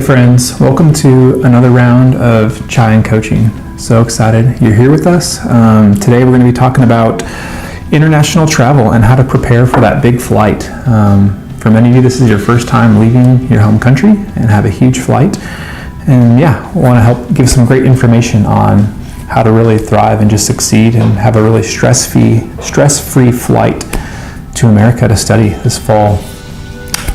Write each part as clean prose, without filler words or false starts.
friends, welcome to another round of Chai and Coaching. So excited you're here with us. Today we're going to be talking about international travel and how to prepare for that big flight. For many of you, this is your first time leaving your home country and have a huge flight. And I want to help give some great information on how to really thrive and just succeed and have a really stress-free flight to America to study this fall.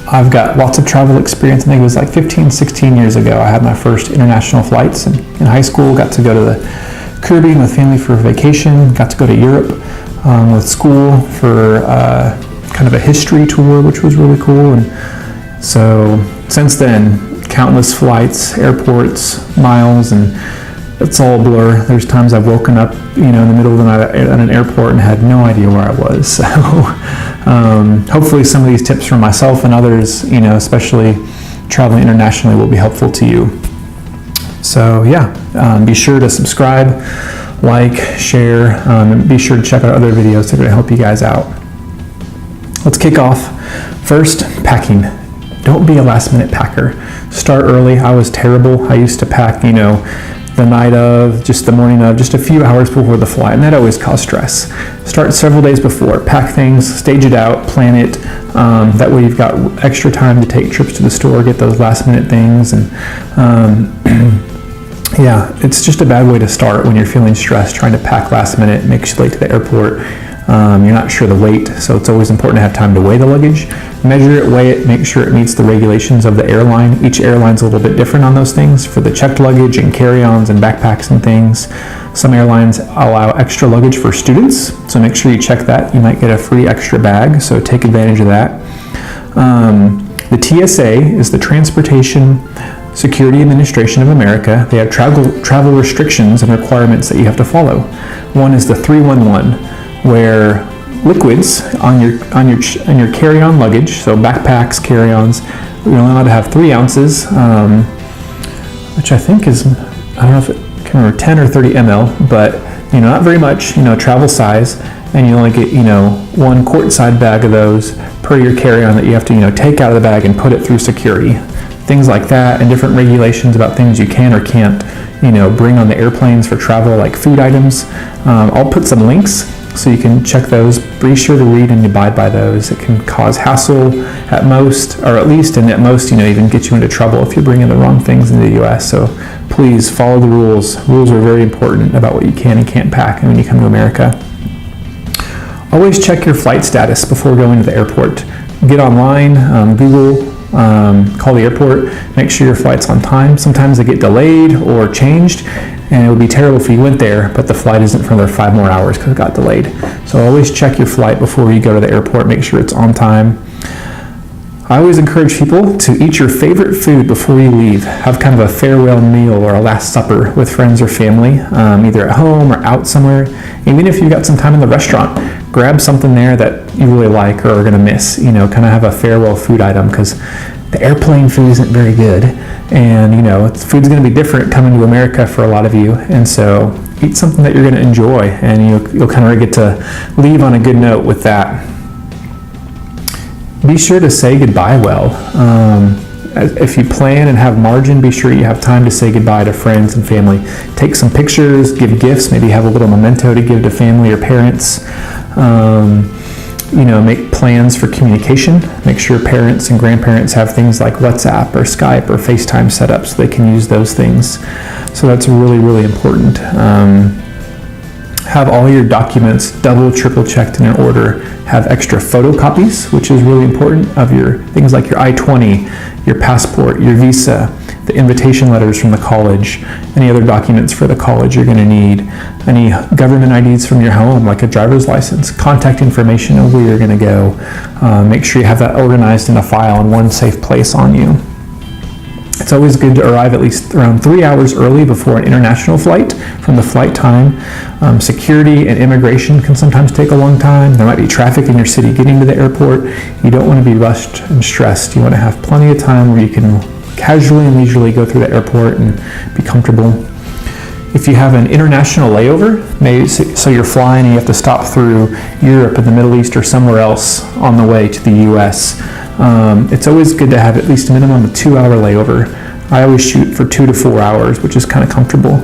I've got lots of travel experience. I think it was like 15, 16 years ago. I had my first international flights in high school. Got to go to the Caribbean with family for vacation. Got to go to Europe with school for kind of a history tour, which was really cool. And so since then, countless flights, airports, miles, and it's all a blur. There's times I've woken up, in the middle of the night at an airport and had no idea where I was. So hopefully some of these tips from myself and others, especially traveling internationally, will be helpful to you. So be sure to subscribe, like, share, and be sure to check out other videos that are going to help you guys out. Let's kick off. First, packing. Don't be a last minute packer. Start early. I was terrible. I used to pack, the night of, just the morning of, just a few hours before the flight, and that always caused stress. Start several days before. Pack things, stage it out, plan it. That way you've got extra time to take trips to the store, get those last minute things. And it's just a bad way to start when you're feeling stressed, trying to pack last minute, makes you late to the airport. You're not sure the weight, so it's always important to have time to weigh the luggage. Measure it, weigh it, make sure it meets the regulations of the airline. Each airline's a little bit different on those things for the checked luggage and carry-ons and backpacks and things. Some airlines allow extra luggage for students, so make sure you check that. You might get a free extra bag, so take advantage of that. The TSA is the Transportation Security Administration of America. They have travel restrictions and requirements that you have to follow. One is the 311, where liquids on your carry-on luggage, so backpacks, carry-ons, you're only allowed to have 3 ounces, which I think is, I don't know if I can remember, 10 or 30 ml, but not very much, travel size, and you only get 1 quart-side bag of those per your carry-on that you have to take out of the bag and put it through security. Things like that, and different regulations about things you can or can't bring on the airplanes for travel, like food items. I'll put some links so you can check those. Be sure to read and abide by those. It can cause hassle at most, or at least, and at most, even get you into trouble if you're bringing the wrong things into the U.S. So please follow the rules. Rules are very important about what you can and can't pack when you come to America. Always check your flight status before going to the airport. Get online, Google, call the airport, make sure your flight's on time. Sometimes they get delayed or changed, and it would be terrible if you went there, but the flight isn't for another 5 more hours because it got delayed. So always check your flight before you go to the airport, make sure it's on time. I always encourage people to eat your favorite food before you leave. Have kind of a farewell meal or a last supper with friends or family, either at home or out somewhere. Even if you've got some time in the restaurant, grab something there that you really like or are going to miss. Kind of have a farewell food item, because the airplane food isn't very good, and food's going to be different coming to America for a lot of you, and so eat something that you're going to enjoy, and you'll kind of get to leave on a good note with that. Be sure to say goodbye well. If you plan and have margin, be sure you have time to say goodbye to friends and family. Take some pictures, give gifts, maybe have a little memento to give to family or parents. Make plans for communication. Make sure parents and grandparents have things like WhatsApp or Skype or FaceTime set up so they can use those things. So that's really, really important. Have all your documents double, triple checked and in order. Have extra photocopies, which is really important, of your things like your I-20, your passport, your visa, the invitation letters from the college, any other documents for the college you're going to need, any government IDs from your home, like a driver's license, contact information of where you're going to go. Make sure you have that organized in a file in one safe place on you. It's always good to arrive at least around 3 hours early before an international flight from the flight time. Security and immigration can sometimes take a long time. There might be traffic in your city getting to the airport. You don't want to be rushed and stressed. You want to have plenty of time where you can casually and leisurely go through the airport and be comfortable. If you have an international layover, maybe so you're flying and you have to stop through Europe and the Middle East or somewhere else on the way to the U.S., it's always good to have at least a minimum of 2-hour layover. I always shoot for 2 to 4 hours, which is kind of comfortable.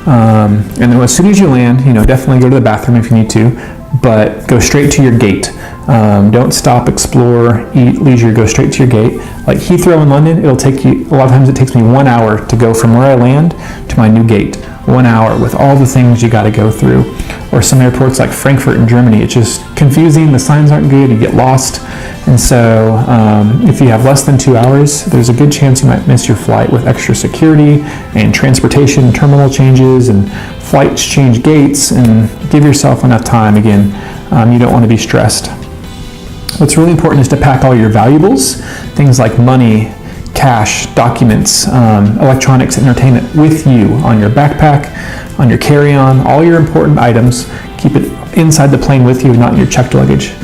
And then as soon as you land, definitely go to the bathroom if you need to, but go straight to your gate. Don't stop, explore, eat, leisure, go straight to your gate. Like Heathrow in London, it'll take you, a lot of times it takes me 1 hour to go from where I land to my new gate. 1 hour with all the things you got to go through. Or some airports like Frankfurt in Germany, it's just confusing, the signs aren't good, you get lost. And so if you have less than 2 hours, there's a good chance you might miss your flight with extra security and transportation terminal changes and flights change gates, and give yourself enough time. Again, you don't want to be stressed. What's really important is to pack all your valuables, things like money, cash, documents, electronics, entertainment with you on your backpack, on your carry-on, all your important items. Keep it inside the plane with you, not in your checked luggage.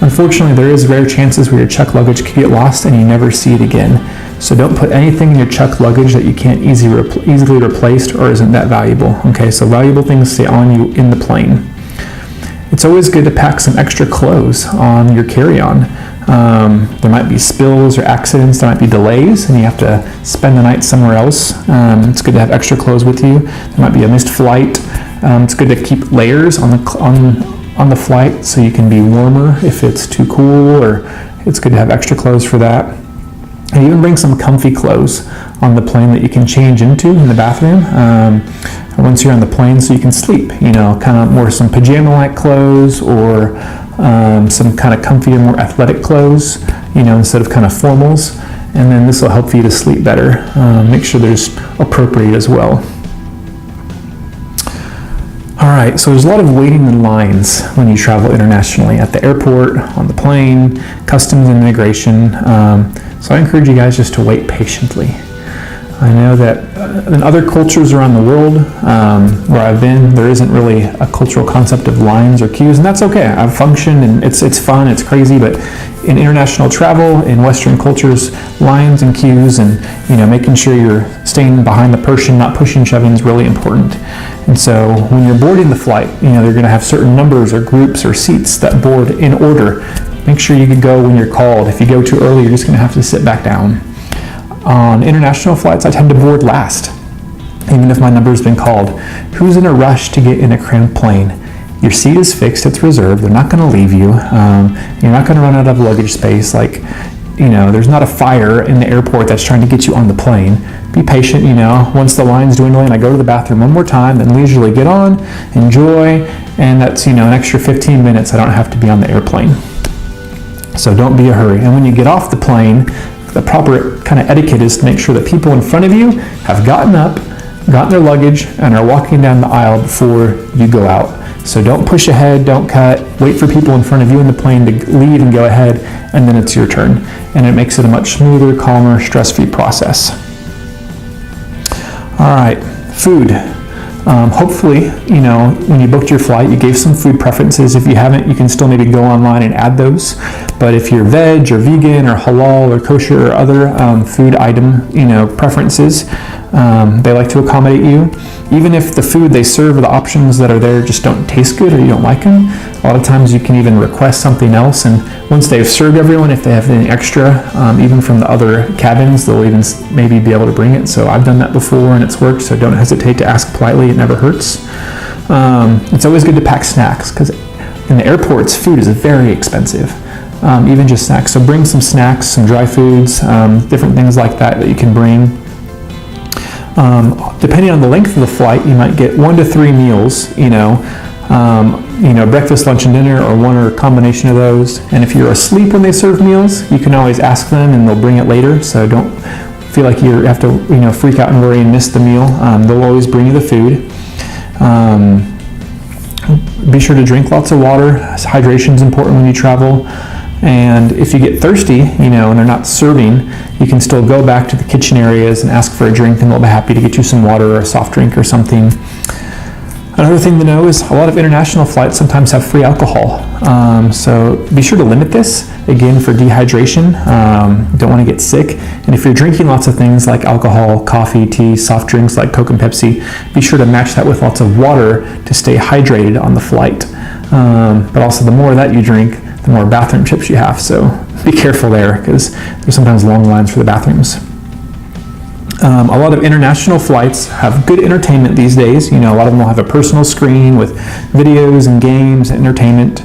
Unfortunately, there is rare chances where your checked luggage could get lost and you never see it again. So don't put anything in your checked luggage that you can't easily replace or isn't that valuable. Okay, so valuable things stay on you in the plane. It's always good to pack some extra clothes on your carry-on. There might be spills or accidents, there might be delays, and you have to spend the night somewhere else. It's good to have extra clothes with you. There might be a missed flight. It's good to keep layers on the flight so you can be warmer if it's too cool, or it's good to have extra clothes for that. And even bring some comfy clothes on the plane that you can change into in the bathroom once you're on the plane, so you can sleep, kind of more some pajama-like clothes, or some kind of comfier, more athletic clothes, instead of kind of formals. And then this will help you to sleep better. Make sure there's appropriate as well. All right, so there's a lot of waiting in lines when you travel internationally, at the airport, on the plane, customs and immigration. So I encourage you guys just to wait patiently. I know that in other cultures around the world where I've been, there isn't really a cultural concept of lines or queues, and that's okay. I've functioned, and it's fun, it's crazy, but in international travel, in Western cultures, lines and queues and making sure you're staying behind the person, not pushing and shoving, is really important. And so when you're boarding the flight, they're going to have certain numbers or groups or seats that board in order. Make sure you can go when you're called. If you go too early, you're just going to have to sit back down. On international flights, I tend to board last, even if my number's been called. Who's in a rush to get in a cramped plane? Your seat is fixed, it's reserved, they're not going to leave you. You're not going to run out of luggage space. There's not a fire in the airport that's trying to get you on the plane. Be patient, once the line's dwindling, I go to the bathroom one more time, then leisurely get on, enjoy, and that's, an extra 15 minutes I don't have to be on the airplane. So don't be a hurry. And when you get off the plane, the proper kind of etiquette is to make sure that people in front of you have gotten up, gotten their luggage, and are walking down the aisle before you go out. So don't push ahead, don't cut, wait for people in front of you in the plane to leave and go ahead, and then it's your turn. And it makes it a much smoother, calmer, stress-free process. All right, food. Hopefully, when you booked your flight, you gave some food preferences. If you haven't, you can still maybe go online and add those. But if you're veg or vegan or halal or kosher or other food item, preferences, they like to accommodate you. Even if the food they serve or the options that are there just don't taste good or you don't like them, a lot of times you can even request something else. And once they've served everyone, if they have any extra, even from the other cabins, they'll even maybe be able to bring it. So I've done that before and it's worked, so don't hesitate to ask politely. It never hurts. It's always good to pack snacks, because in the airports, food is very expensive, even just snacks. So bring some snacks, some dry foods, different things like that you can bring. Depending on the length of the flight, you might get 1 to 3 meals, breakfast, lunch, and dinner, or one or a combination of those. And if you're asleep when they serve meals, you can always ask them and they'll bring it later. So don't feel like you have to, freak out and worry and miss the meal. They'll always bring you the food. Be sure to drink lots of water. Hydration is important when you travel. And if you get thirsty, and they're not serving, you can still go back to the kitchen areas and ask for a drink, and they'll be happy to get you some water or a soft drink or something. Another thing to know is a lot of international flights sometimes have free alcohol. So be sure to limit this, again, for dehydration. Don't want to get sick. And if you're drinking lots of things like alcohol, coffee, tea, soft drinks like Coke and Pepsi, be sure to match that with lots of water to stay hydrated on the flight. But also the more of that you drink, the more bathroom trips you have. So be careful there, because there's sometimes long lines for the bathrooms. A lot of international flights have good entertainment these days. A lot of them will have a personal screen with videos and games and entertainment,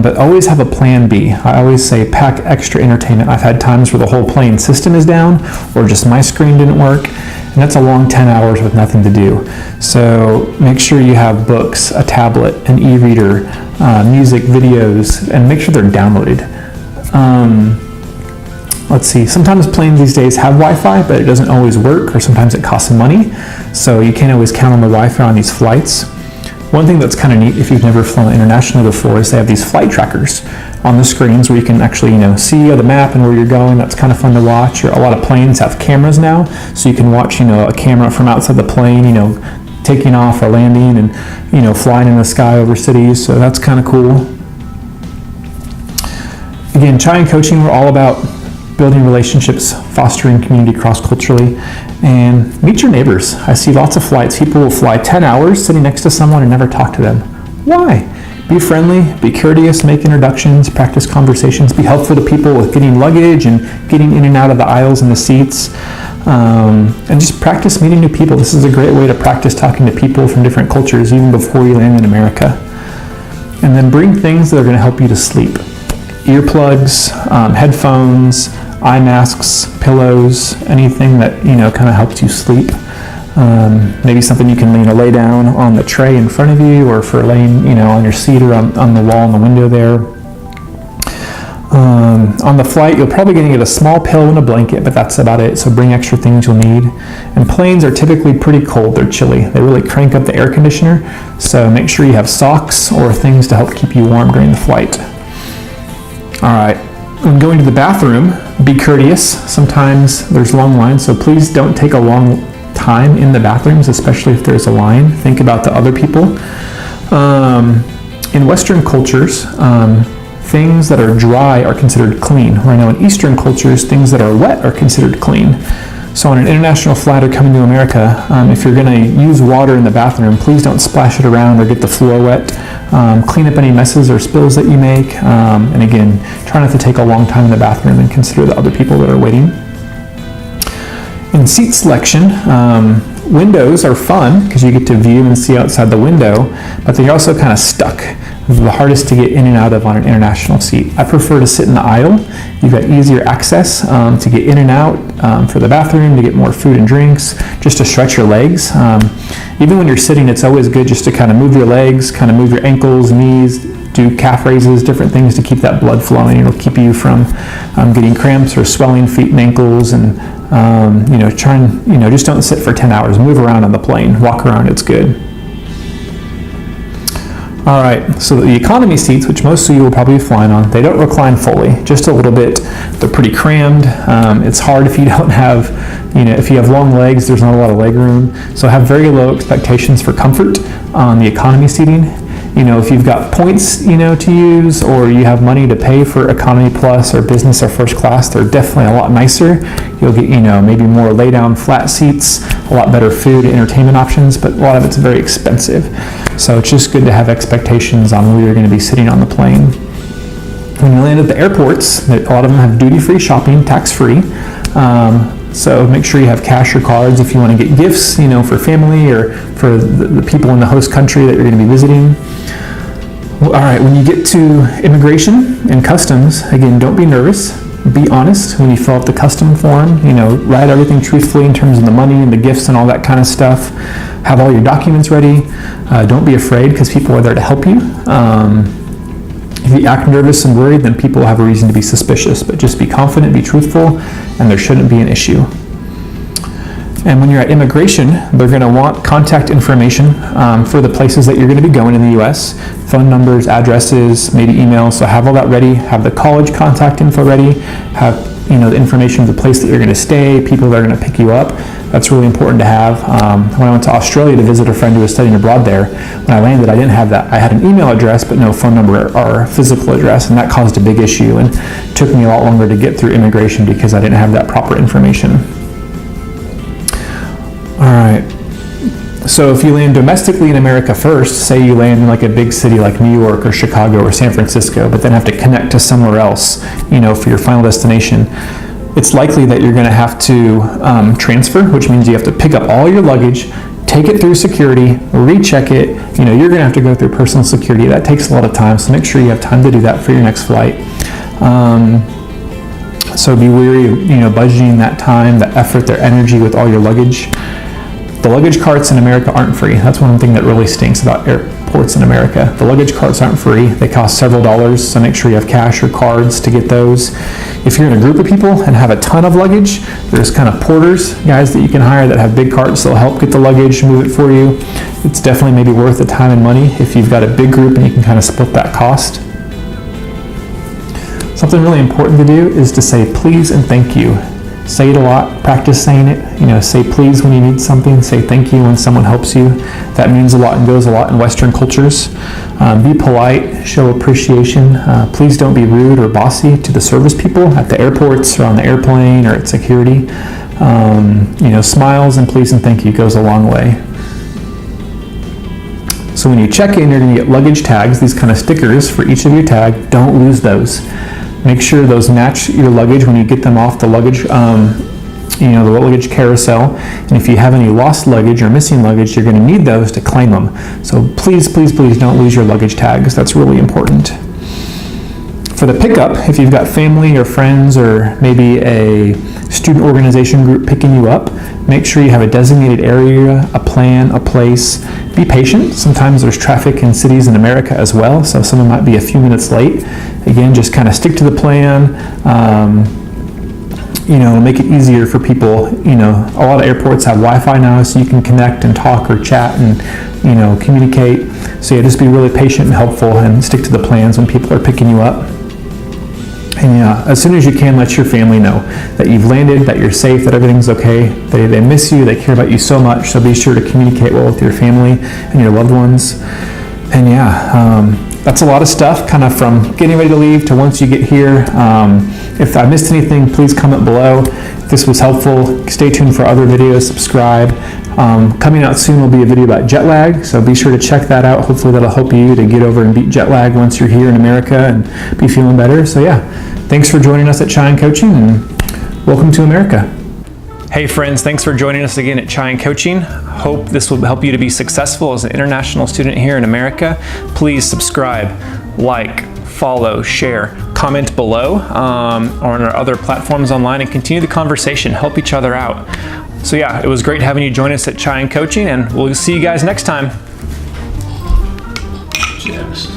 but always have a plan B. I always say pack extra entertainment. I've had times where the whole plane system is down or just my screen didn't work, and that's a long 10 hours with nothing to do. So make sure you have books, a tablet, an e-reader, music, videos, and make sure they're downloaded. Let's see, sometimes planes these days have Wi-Fi, but it doesn't always work, or sometimes it costs money, so you can't always count on the Wi-Fi on these flights. One thing that's kind of neat, if you've never flown internationally before, is they have these flight trackers on the screens where you can actually, see the map and where you're going. That's kind of fun to watch. A lot of planes have cameras now, so you can watch, a camera from outside the plane, taking off or landing and, flying in the sky over cities, so that's kind of cool. Again, Chai and Coaching, we're all about building relationships, fostering community cross-culturally, and meet your neighbors. I see lots of flights. People will fly 10 hours sitting next to someone and never talk to them. Why? Be friendly, be courteous, make introductions, practice conversations, be helpful to people with getting luggage and getting in and out of the aisles and the seats, and just practice meeting new people. This is a great way to practice talking to people from different cultures even before you land in America. And then bring things that are going to help you to sleep. Earplugs, headphones, eye masks, pillows, anything that kind of helps you sleep. Maybe something you can lay down on the tray in front of you, or for laying on your seat or on the wall in the window there. On the flight, you're probably going to get a small pillow and a blanket, but that's about it, so bring extra things you'll need. And planes are typically pretty cold. They're chilly. They really crank up the air conditioner, so make sure you have socks or things to help keep you warm during the flight. All right, when going to the bathroom, be courteous. Sometimes there's long lines, so please don't take a long time in the bathrooms, especially if there's a line. Think about the other people. In Western cultures, things that are dry are considered clean, where I know in Eastern cultures, things that are wet are considered clean. So on an international flight or coming to America, if you're going to use water in the bathroom, please don't splash it around or get the floor wet. Clean up any messes or spills that you make. And again, try not to take a long time in the bathroom and consider the other people that are waiting. In seat selection, windows are fun because you get to view and see outside the window, but they're also kind of stuck. The hardest to get in and out of on an international seat. I prefer to sit in the aisle. You've got easier access to get in and out for the bathroom, to get more food and drinks, just to stretch your legs. Even when you're sitting, it's always good just to kind of move your legs, kind of move your ankles, knees, do calf raises, different things to keep that blood flowing. It'll keep you from getting cramps or swelling feet and ankles, and try and just don't sit for 10 hours. Move around on the plane, walk around. It's good. All right, so the economy seats, which most of you will probably be flying on, they don't recline fully, just a little bit. They're pretty crammed. It's hard if you don't have, if you have long legs, there's not a lot of leg room. So have very low expectations for comfort on the economy seating. If you've got points, to use, or you have money to pay for economy plus or business or first class, they're definitely a lot nicer. You'll get, maybe more lay down flat seats, a lot better food, entertainment options, but a lot of it's very expensive. So it's just good to have expectations on where you're going to be sitting on the plane. When you land at the airports, a lot of them have duty-free shopping, tax-free. So make sure you have cash or cards if you want to get gifts, for family or for the people in the host country that you're going to be visiting. Well, all right, when you get to immigration and customs, again, don't be nervous. Be honest when you fill out the custom form. Write everything truthfully in terms of the money and the gifts and all that kind of stuff. Have all your documents ready. Don't be afraid because people are there to help you. If you act nervous and worried, then people have a reason to be suspicious. But just be confident, be truthful, and there shouldn't be an issue. And when you're at immigration, they're going to want contact information for the places that you're going to be going in the U.S. Phone numbers, addresses, maybe emails. So have all that ready. Have the college contact info ready. Have the information of the place that you're going to stay, people that are going to pick you up. That's really important to have. When I went to Australia to visit a friend who was studying abroad there, when I landed, I didn't have that. I had an email address, but no phone number or physical address, and that caused a big issue and took me a lot longer to get through immigration because I didn't have that proper information. All right. So if you land domestically in America first, say you land in like a big city like New York or Chicago or San Francisco, but then have to connect to somewhere else, for your final destination, it's likely that you're going to have to transfer, which means you have to pick up all your luggage, take it through security, recheck it. You know, you're going to have to go through personal security. That takes a lot of time, so make sure you have time to do that for your next flight. So be wary of, you know, budgeting that time, the effort, their energy with all your luggage. The luggage carts in America aren't free. That's one thing that really stinks about airports in America. The luggage carts aren't free. They cost several dollars, so make sure you have cash or cards to get those. If you're in a group of people and have a ton of luggage, there's kind of porters, guys that you can hire that have big carts that'll help get the luggage, move it for you. It's definitely maybe worth the time and money if you've got a big group and you can kind of split that cost. Something really important to do is to say please and thank you. Say it a lot, practice saying it. You know, say please when you need something, say thank you when someone helps you. That means a lot and goes a lot in Western cultures. Be polite, show appreciation. Please don't be rude or bossy to the service people at the airports or on the airplane or at security. You know, smiles and please and thank you goes a long way. So when you check in, you're going to get luggage tags, these kind of stickers for each of your tag. Don't lose those. Make sure those match your luggage when you get them off the luggage, you know, the luggage carousel. And if you have any lost luggage or missing luggage, you're going to need those to claim them. So please, please, please don't lose your luggage tags. That's really important. For the pickup, if you've got family or friends or maybe a student organization group picking you up, make sure you have a designated area, a plan, a place. Be patient. Sometimes there's traffic in cities in America as well, so someone might be a few minutes late. Again, just kind of stick to the plan. You know, make it easier for people. You know, a lot of airports have Wi-Fi now, so you can connect and talk or chat and, you know, communicate. So yeah, just be really patient and helpful and stick to the plans when people are picking you up. And yeah, as soon as you can, let your family know that you've landed, that you're safe, that everything's okay. They miss you, they care about you so much, so be sure to communicate well with your family and your loved ones. And yeah, that's a lot of stuff, kind of from getting ready to leave to once you get here. If I missed anything, please comment below. If this was helpful, stay tuned for other videos, subscribe. Coming out soon will be a video about jet lag, so be sure to check that out. Hopefully that'll help you to get over and beat jet lag once you're here in America and be feeling better. So yeah, thanks for joining us at Chai & Coaching, and welcome to America. Hey friends, thanks for joining us again at Chai & Coaching. Hope this will help you to be successful as an international student here in America. Please subscribe, like, follow, share, comment below or on our other platforms online, and continue the conversation, help each other out. So yeah, it was great having you join us at Chai & Coaching, and we'll see you guys next time. Cheers.